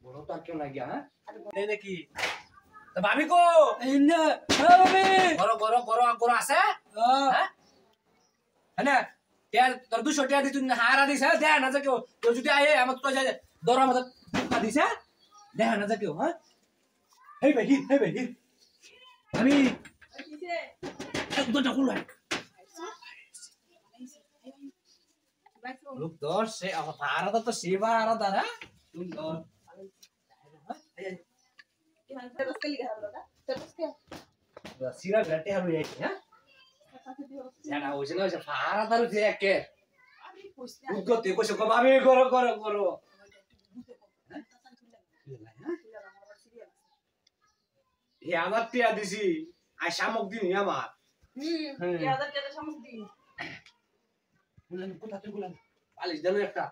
বড় তো আর কেউ নাই গিয়া হ্যাঁ এই নাকি তা ভাবি কো এই না হ্যাঁ ভাবি গরো গরো গরো গরো আছে হ্যাঁ না টিয়া তোর 200 টিয়া দিছ না হারা দিছ দে না যা কেউ কেউ যদি আয়ে আমার তো যায় দরা মত কা দিছ দে না যা কেউ হ্যাঁ হেই ভাই আমি কিসে একদমটা খুললাই বাইছো লোক দর সে ভাড়া তো সেবা আলাদা না তুমি দর কি হাল তেরস কে লিখা হলো না তেরস কে সিরা ঘাটে হারু এই হ্যাঁ কাছে দিও জানা হইছে না ভাড়া দারু যে একে আমি কইছি উগতে কইছে কো ভাবি করো করো করো এ আমার টিয়া দিছি আই শামক দিন আমার কি হাজার টাকা সমস্ত দিন গুলান কোথা থেকে গুলান পালিশ দেন একটা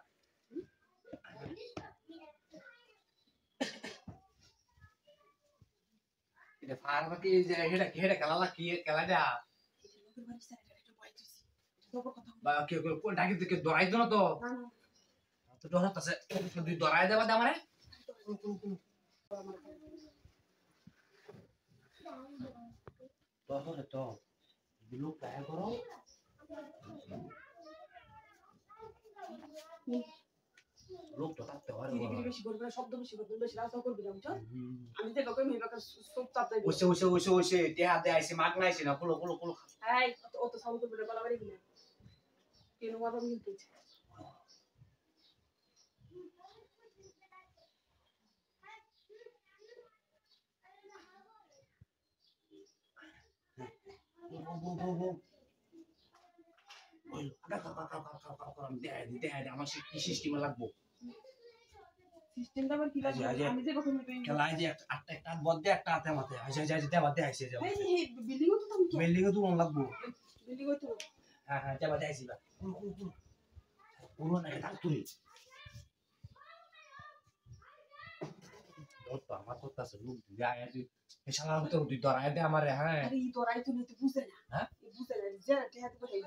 এটা ফার্মা কি যে হেডা হেডা খেলা কি খেলাটা বা কি কোন ডাকি থেকে দরাই দো না তো তো ডরাত আছে তুই দরাই দেবা দে আমারে তো তো বিলু কায় করো লোক তো তাতে হয় বেশি করবে শব্দ বেশি করবে বেশি রাস্তা করবে না বুঝছো আমি যে কাউকে মেয়ে কাছে সব চাপ দেব ওসে টেহা দে আইছে মাগ নাইছে না কুলো এই অত সাউন্ড করবে বলা বাড়ি না কেন মাথা মিলতে আমার কি সিস্টেমে লাগবো সিস্টেমটা আবার কি লাগবে আমি যে কখন মিটিং খেলায় যে একটা বদে একটা হাতে মাথে আইসা যাই দেবাতে আইসে যাও এই বিল্ডিং তো তুমি বিল্ডিং তো মন লাগবো বিল্ডিং তো হ্যাঁ দেবাতে আইসিবা পুরো না এটা তুই তো আমার কথা আছে লোক যায় আছে এই শালা তো তুই ধরায় দে আমারে হ্যাঁ আরে ই তোরাই তো নিতে বুঝে না হ্যাঁ বুঝে না যে টেহাতে পাঠাই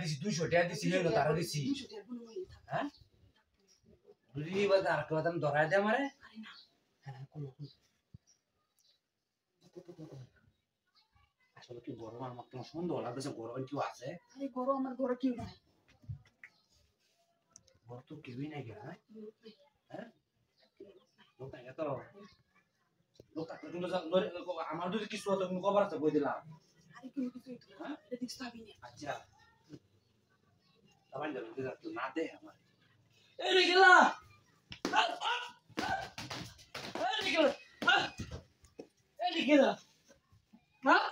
দিছি 200 টাকা দিছি হলো তারা দিছি 200 টাকা গুলো হই হ্যাঁ বুঝলি বাজার আর কথা ধরায় দে আমারে আরে না হ্যাঁ কোন আসলে কি বড় আমার তো সুন্দর লাগছে বড় কি আছে আরে গরো আমার ঘরে কেউ নাই বড় তো কেউই নাই গা হ্যাঁ লোক নাই তো লোক কিন্তু আমার যদি কিছু হতো তুমি কবার আছে কই দিলাম আরে কেউ কিছু তো না এটা দেখছ আমি না আচ্ছা তাবান যাবে তো না দে আমার এই গেলা এই গেলা হ্যাঁ